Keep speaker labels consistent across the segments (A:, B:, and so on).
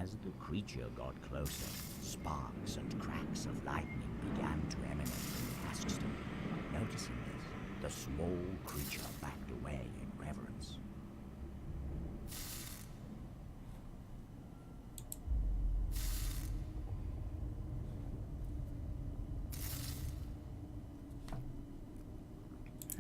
A: As the creature got closer, sparks and cracks of lightning began to emanate from Askston. Noticing this, the small creature backed away in reverence.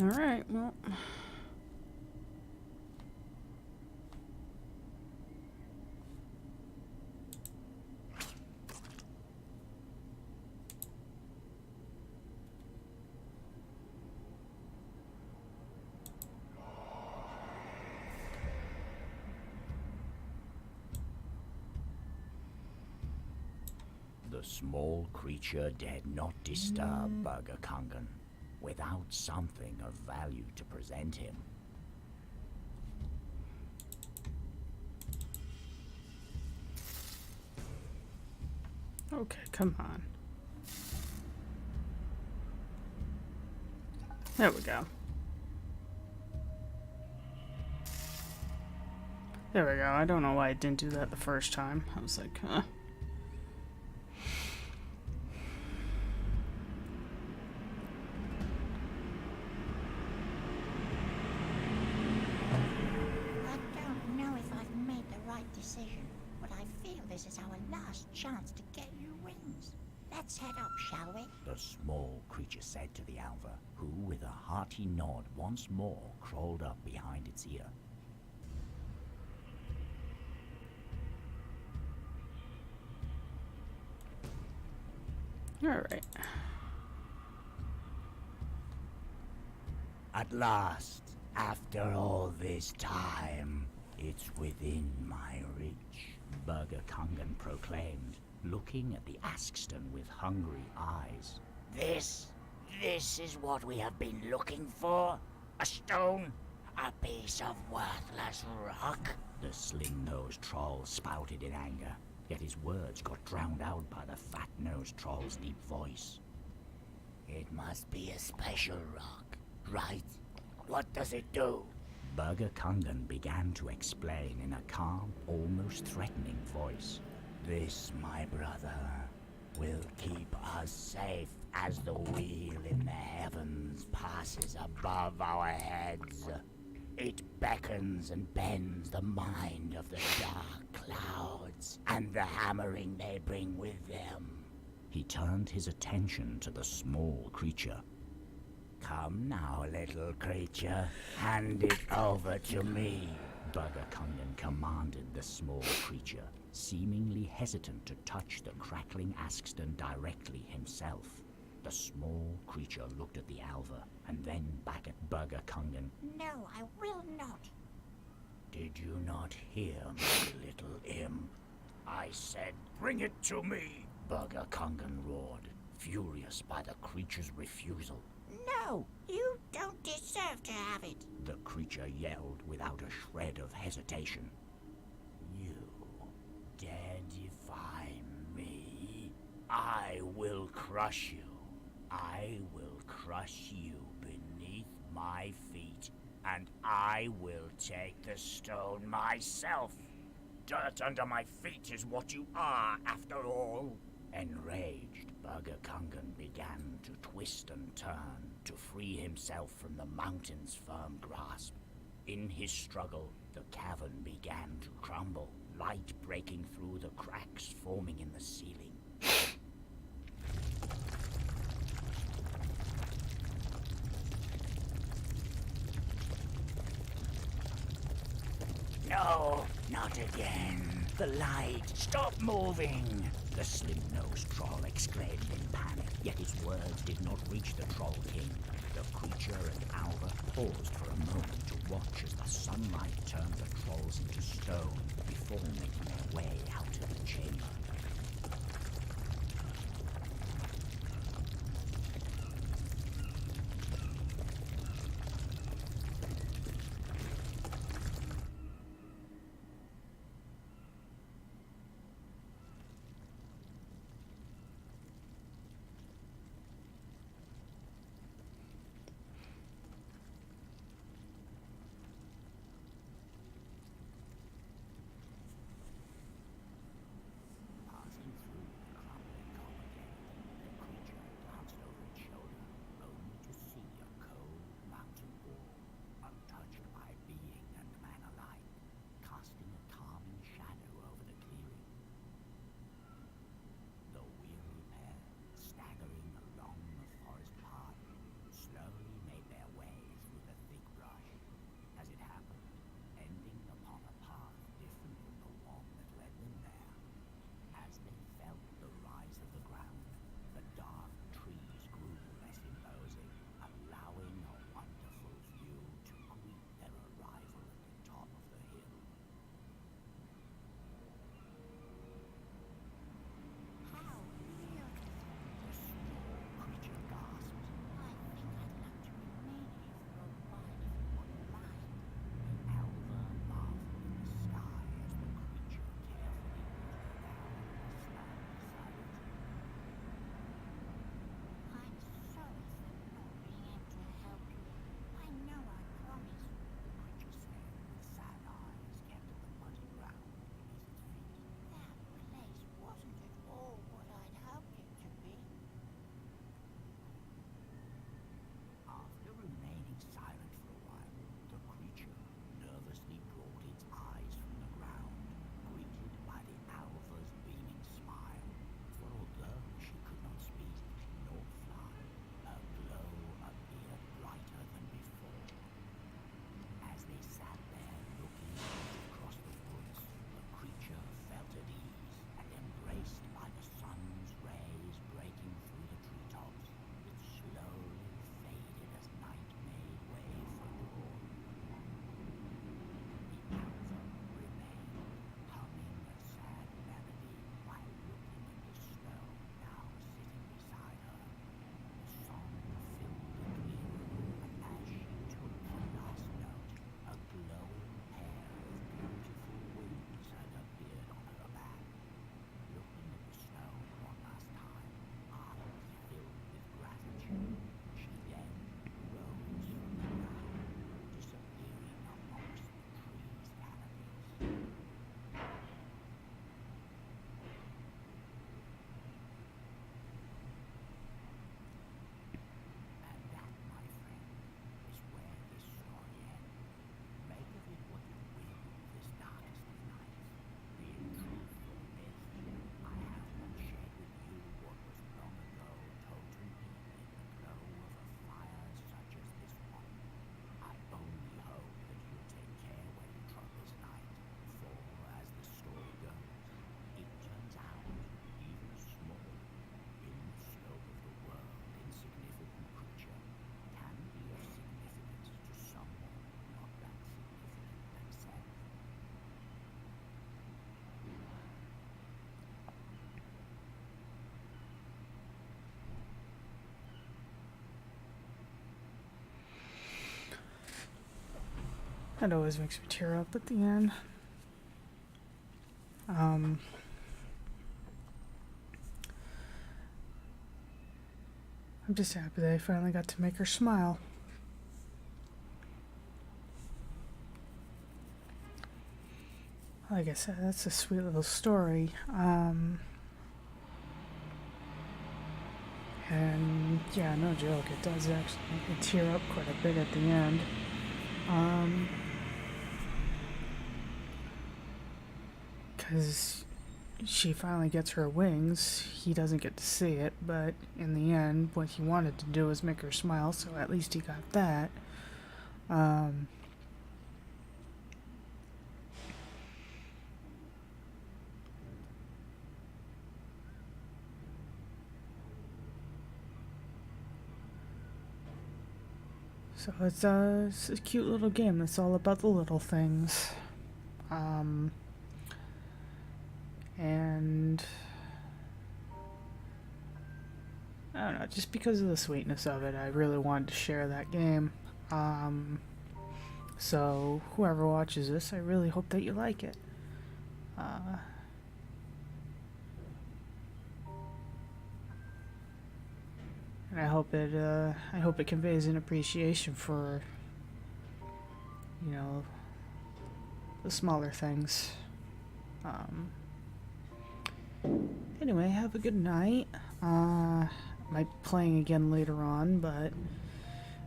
B: All right, well.
A: The small creature dared not disturb Burger Kungan without something of value to present him.
B: Okay, come on. There we go. There we go. I don't know why I didn't do that the first time. I was like, huh.
C: This is our last chance to get you wings. Let's head up, shall we?
A: The small creature said to the Alva, who with a hearty nod once more crawled up behind its ear.
B: Alright.
A: At last, after all this time, it's within my reach, Burger Kungan proclaimed, looking at the Askston with hungry eyes. This is what we have been looking for? A stone? A piece of worthless rock? The slim-nosed troll spouted in anger, yet his words got drowned out by the fat-nosed troll's deep voice. It must be a special rock, right? What does it do? Burger Kungan began to explain in a calm, almost threatening voice. This, my brother, will keep us safe as the wheel in the heavens passes above our heads. It beckons and bends the mind of the dark clouds and the hammering they bring with them. He turned his attention to the small creature. Come now, little creature, hand it over to me. Burger Kungan commanded the small creature, seemingly hesitant to touch the crackling Askston directly himself. The small creature looked at the Alva and then back at Burger Kungan.
C: No, I will not.
A: Did you not hear me, little imp? I said, bring it to me, Burger Kungan roared, furious by the creature's refusal.
C: No, you don't deserve to have it.
A: The creature yelled without a shred of hesitation. You dare defy me? I will crush you. I will crush you beneath my feet, and I will take the stone myself. Dirt under my feet is what you are, after all. Enraged, Burger Kungan began to twist and turn to free himself from the mountain's firm grasp. In his struggle, the cavern began to crumble, light breaking through the cracks forming in the ceiling. No, not again. The light. Stop moving! The slim-nosed troll exclaimed in panic, yet his words did not reach the Troll King. The creature and Alva paused for a moment to watch as the sunlight turned the trolls into stone before making their way out of the chamber.
B: That always makes me tear up at the end. I'm just happy that I finally got to make her smile. Like I said, that's a sweet little story. And yeah, no joke, it does actually make me tear up quite a bit at the end. Because she finally gets her wings. He doesn't get to see it, but in the end, what he wanted to do was make her smile, so at least he got that. So it's a cute little game. It's all about the little things. And I don't know, just because of the sweetness of it, I really wanted to share that game. So whoever watches this, I really hope that you like it. And I hope it conveys an appreciation for, you know, the smaller things. Anyway, have a good night. Might be playing again later on, but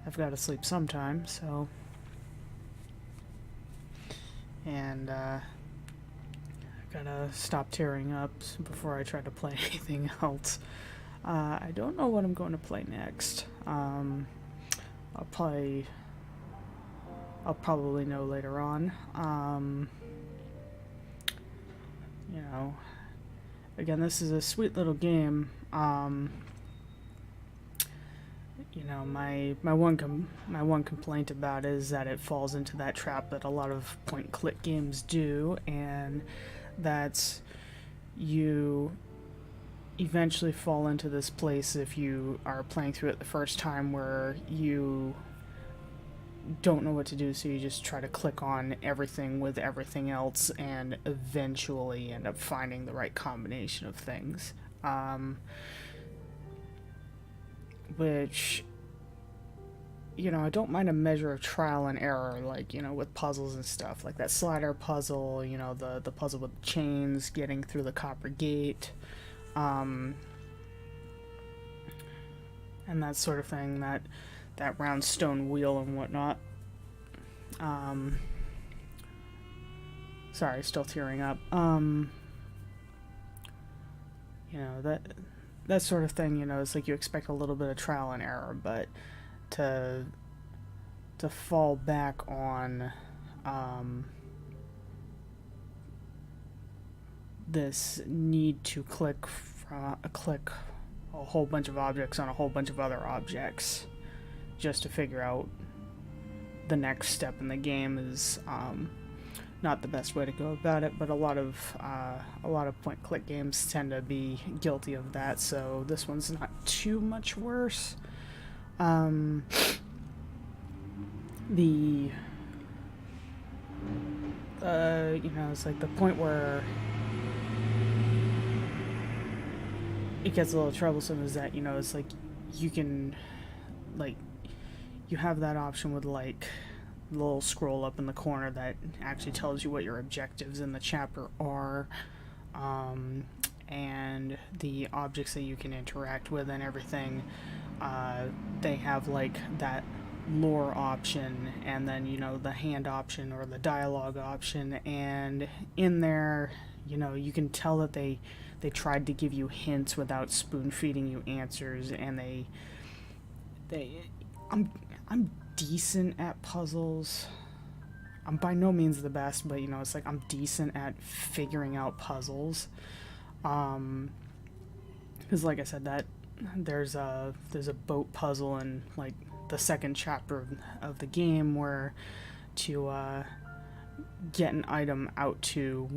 B: I've got to sleep sometime, so. And I gotta stop tearing up before I try to play anything else. I don't know what I'm going to play next. I'll probably know later on. You know, again, this is a sweet little game. You know, my one complaint about it is that it falls into that trap that a lot of point-and-click games do, and that's you eventually fall into this place if you are playing through it the first time where you don't know what to do, so you just try to click on everything with everything else and eventually end up finding the right combination of things. Which, you know, I don't mind a measure of trial and error, like, you know, with puzzles and stuff, like that slider puzzle, you know, the puzzle with the chains, getting through the copper gate, and that sort of thing, that round stone wheel and whatnot. Sorry, still tearing up. You know, that sort of thing, you know, it's like you expect a little bit of trial and error, but to fall back on this need to click a whole bunch of objects on a whole bunch of other objects just to figure out the next step in the game is not the best way to go about it, but a lot of point-click games tend to be guilty of that, so this one's not too much worse. You know, it's like the point where it gets a little troublesome is that, you know, it's like you can, like, you have that option with, like, the little scroll up in the corner that actually tells you what your objectives in the chapter are, and the objects that you can interact with and everything. They have, like, that lore option, and then, you know, the hand option or the dialogue option, and in there, you know, you can tell that they tried to give you hints without spoon-feeding you answers, and I'm decent at puzzles. I'm by no means the best, but, you know, it's like I'm decent at figuring out puzzles. Because, like I said, that there's a boat puzzle in, like, the second chapter of the game where to get an item out to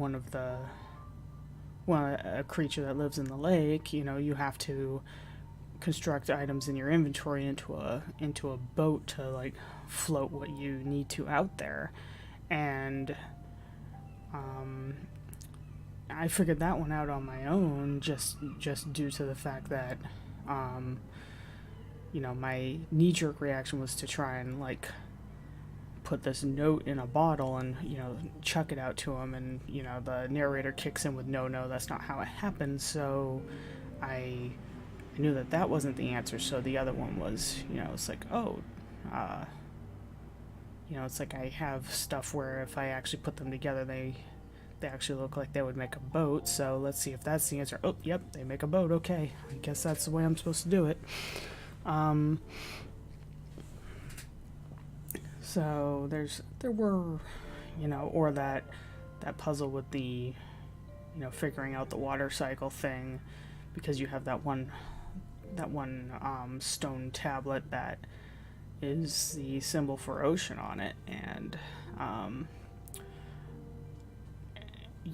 B: a creature that lives in the lake, you know, you have to construct items in your inventory into a boat to, like, float what you need to out there. and I figured that one out on my own, just due to the fact that my knee-jerk reaction was to try and like put this note in a bottle and chuck it out to him, and the narrator kicks in with no, that's not how it happened. So I knew that wasn't the answer. So the other one was, it's like, it's like I have stuff where if I actually put them together, they actually look like they would make a boat. So let's see if that's the answer. Oh, yep, they make a boat. Okay, I guess that's the way I'm supposed to do it. So there were, or that puzzle with the, figuring out the water cycle thing, because you have that one stone tablet that is the symbol for ocean on it, and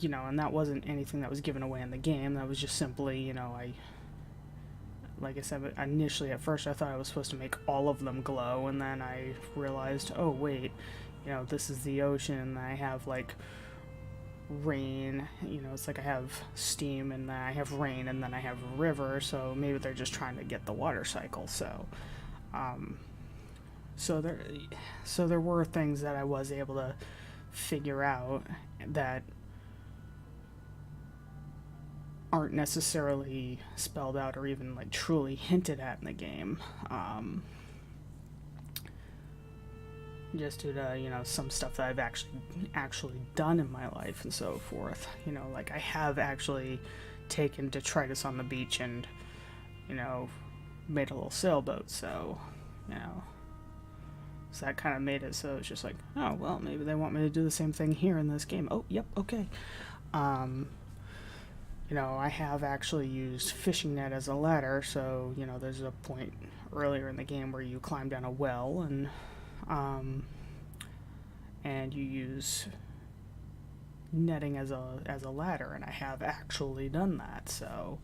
B: and that wasn't anything that was given away in the game. That was just simply, like I said, initially at first I thought I was supposed to make all of them glow, and then I realized, oh wait, this is the ocean, and I have like rain, it's like I have steam, and then I have rain, and then I have river, so maybe they're just trying to get the water cycle. So there were things that I was able to figure out that aren't necessarily spelled out or even like truly hinted at in the game, just due to some stuff that I've actually done in my life and so forth. Like I have actually taken detritus on the beach and made a little sailboat, so so that kind of made it so it's just like, oh well, maybe they want me to do the same thing here in this game. Oh yep, okay. I have actually used fishing net as a ladder, so, there's a point earlier in the game where you climb down a well and you use netting as a ladder, and I have actually done that, so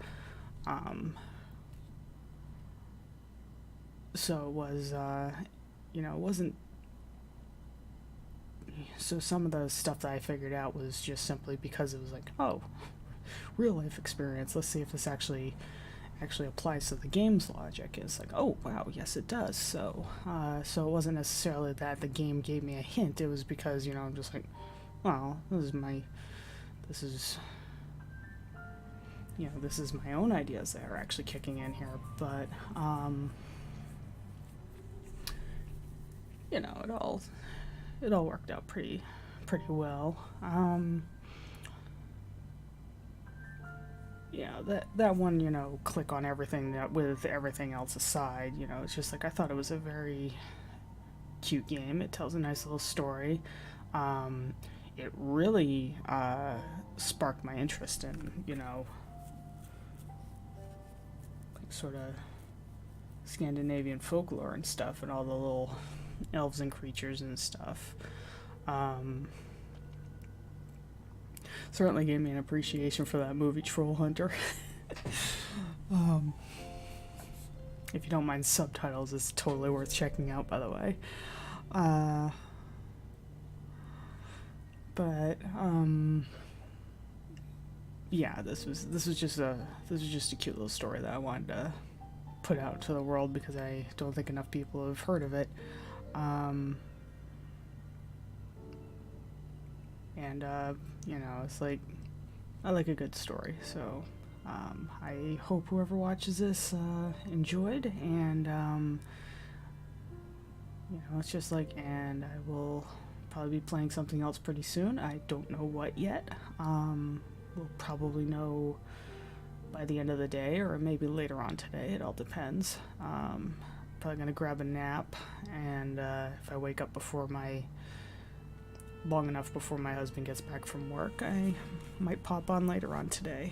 B: it was, it wasn't, so some of the stuff that I figured out was just simply because it was like, oh, real life experience, let's see if this actually applies to the game's logic. It's like, oh wow, yes it does. So it wasn't necessarily that the game gave me a hint, it was because I'm just like, well, this is my own ideas that are actually kicking in here. But it all worked out pretty well. That one, click on everything that with everything else aside, it's just like I thought it was a very cute game. It tells a nice little story. It really sparked my interest in, like sort of Scandinavian folklore and stuff, and all the little elves and creatures and stuff. Certainly gave me an appreciation for that movie Troll Hunter. If you don't mind subtitles, it's totally worth checking out, by the way. Yeah, this was just a cute little story that I wanted to put out to the world, because I don't think enough people have heard of it. It's like, I like a good story, so I hope whoever watches this enjoyed, and it's just like, and I will probably be playing something else pretty soon. I don't know what yet. We'll probably know by the end of the day, or maybe later on today. It all depends. Probably gonna grab a nap, and if I wake up long enough before my husband gets back from work, I might pop on later on today.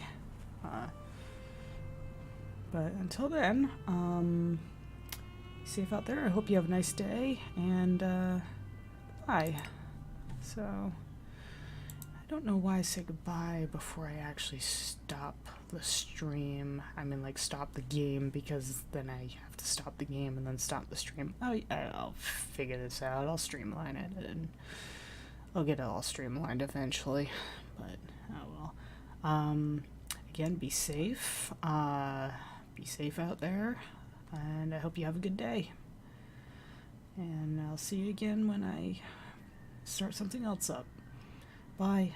B: But until then, safe out there. I hope you have a nice day, and bye. So, I don't know why I say goodbye before I actually stop the stream. I mean, like, stop the game, because then I have to stop the game and then stop the stream. I'll figure this out. I'll streamline it, and I'll get it all streamlined eventually, but oh well. Again, be safe. Be safe out there, and I hope you have a good day. And I'll see you again when I start something else up. Bye.